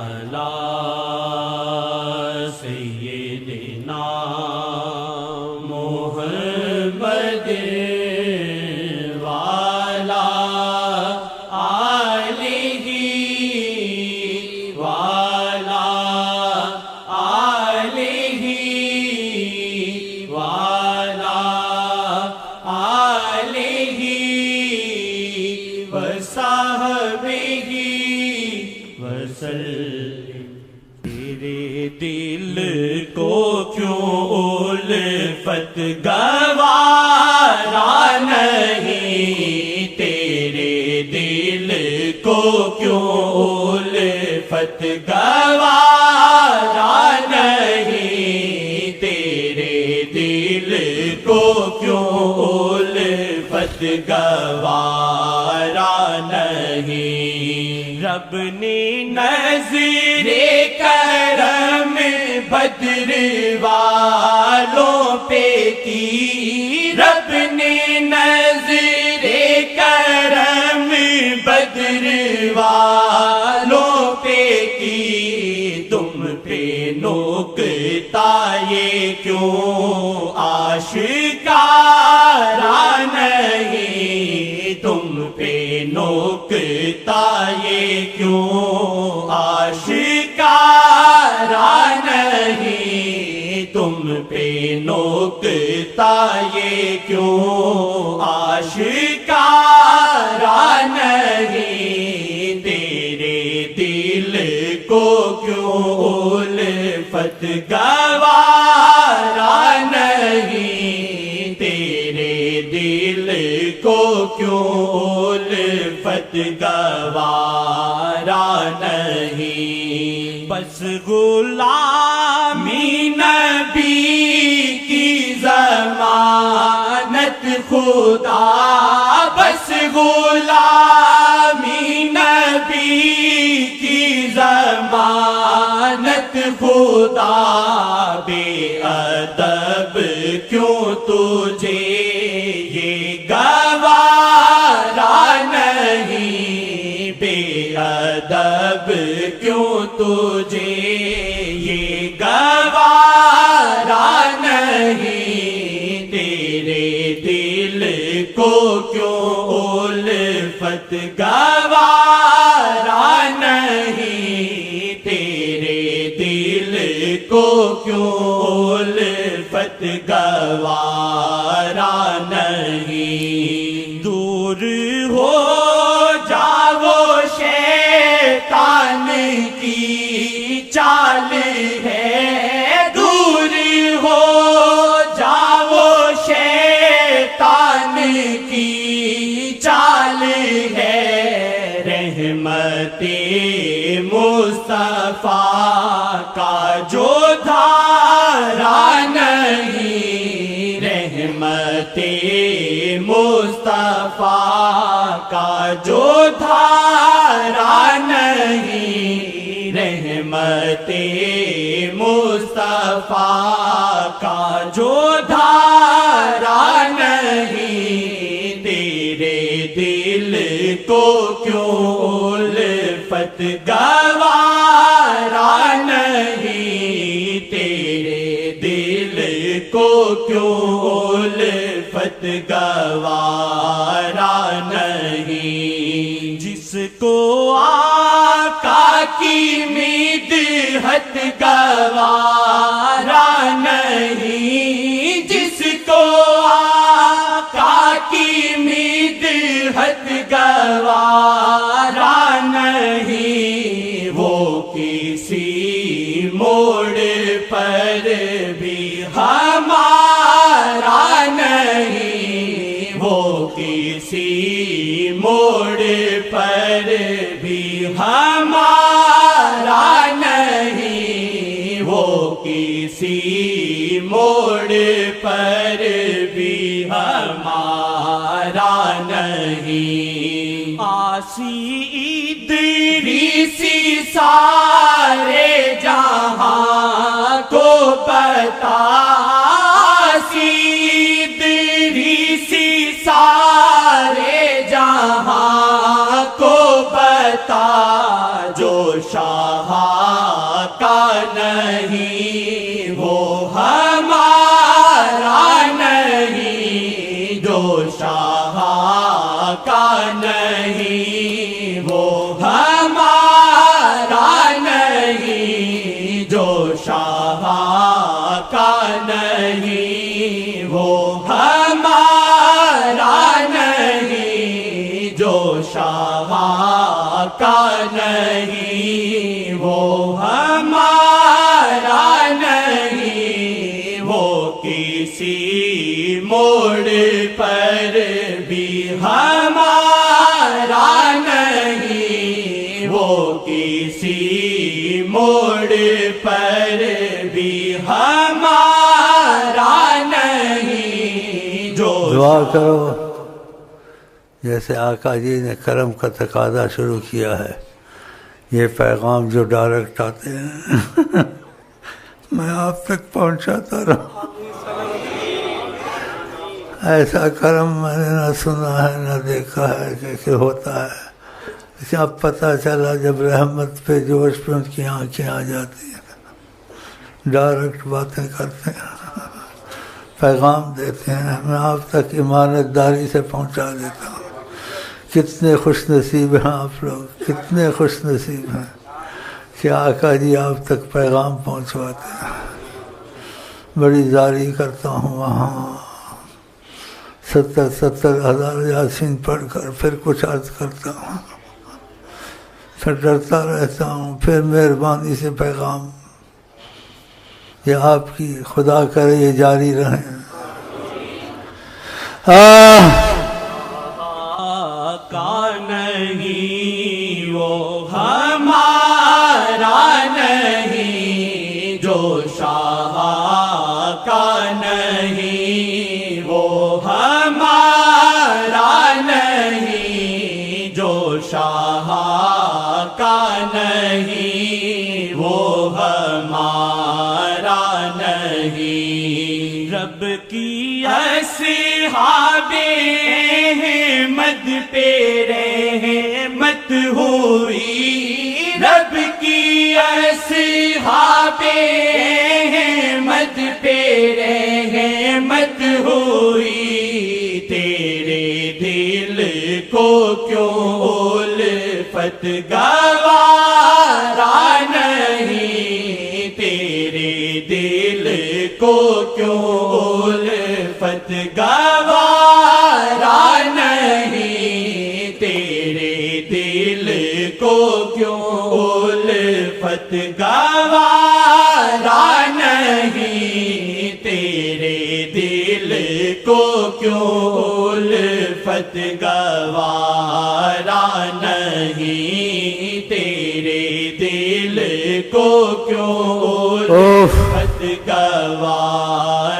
علی سیدنا محمد وعلی آلہ وعلی آلہ وعلی آلہ وصحبہ وسلم۔ تیرے دل کو کیوں الفت گوارا نہیں، تیرے دل کو کیوں الفت گوارا نہیں، تیرے دل کو کیوں الفت گوارا نہیں۔ رب نے نظر کرم بدر والوں پہ کی، رب نے نظر کرم بدر والوں پہ کی، تم پہ نوکتا یہ کیوں آشکارا نہیں، تم پہ نوکتا یہ کیوں آشکارا نہیں، تم پہ نوکتا یہ کیوں آشکارا نہیں، تیرے دل کو کیوں الفت گوارا نہیں، تیرے دل کو کیوں الفت گوارا نہیں۔ بس غلامی نبی کی ضمانت خدا، بس غلامی نبی کی ضمانت خدا، بے ادب کیوں تجھے یہ گوارا نہیں، بے ادب کیوں تجھے یہ گوارا نہیں، تیرے دل کو کیوں الفت گوارا نہیں، تیرے دل کو کیوں الفت گوارا نہیں۔ دور ہو جاؤ شیطان کی چال ہے، دور ہو جاؤ شیطان کی چال ہے، رحمت مصطفیٰ کا جو دھارا نہیں، رحمت مصطفیٰ کا جو دھارا نہیں، رحمت مصطفیٰ کا جو دھارا نہیں، تیرے دل کو کیوں الفت گوارا نہیں، تیرے دل کو کیوں الفت گوارا نہیں۔ جس کو آقا کی مدحت گوارا نہیں، جس کو آقا کی مدحت گوارا نہیں، وہ کسی موڑ پر بھی ہمارا نہیں، وہ کسی موڑ پر بھی ہمارا نہیں، وہ کسی موڑ پر بھی ہمارا نہیں۔ آسی ادریسی سارے جہاں کو پتا، آسی ادریسی سارے جہاں کو پتا، جو شاہ کا نہیں وہ ہمارا نہیں، جو شاہ کا نہیں وہ ہمارا نہیں، جو شاہ کا نہیں وہ ہمارا نہیں، وہ کسی موڑ پر بھی ہمارا نہیں، وہ کسی موڑ پر بھی ہمارا نہیں، جو دعا کرو جیسے آقا جی نے کرم کا تقاضا شروع کیا ہے، یہ پیغام جو ڈائریکٹ آتے ہیں میں آپ تک پہنچاتا رہا، ایسا کرم میں نے نہ سنا ہے نہ دیکھا ہے کہ ہوتا ہے، اب پتہ چلا جب رحمت پہ جوش پہ ان کی آنکھیں آ جاتی ہیں، ڈائریکٹ باتیں کرتے ہیں، پیغام دیتے ہیں، میں آپ تک امانت داری سے پہنچا دیتا ہوں۔ کتنے خوش نصیب ہیں آپ لوگ، کتنے خوش نصیب ہیں کہ آقا جی آپ تک پیغام پہنچواتے ہیں۔ بڑی زاری کرتا ہوں وہاں 70,000 یاسین پڑھ کر پھر کچھ عرض کرتا ہوں، پھر ڈرتا رہتا ہوں، پھر مہربانی سے پیغام یہ آپ کی خدا کرے یہ جاری رہیں۔ کا نہیں وہ ہمارا نہیں، جو شاہ کا نہیں وہ ہمارا نہیں، جو شاہ کا نہیں وہ ہمارا نہیں۔ رب کی اصحاب احمد پہ رحمت ہوئی، رب کی اصحاب احمد پہ رحمت ہوئی، تیرے دل کو کیوں الفت گوارا نہیں، تیرے دل کو کیوں الفت گوارا نہیں، تیرے دل کو کیوں الفت گوارا نہیں، تیرے دل کو کیوں الفت گوارا نہیں، تیرے دل کو کیوں الفت گوارا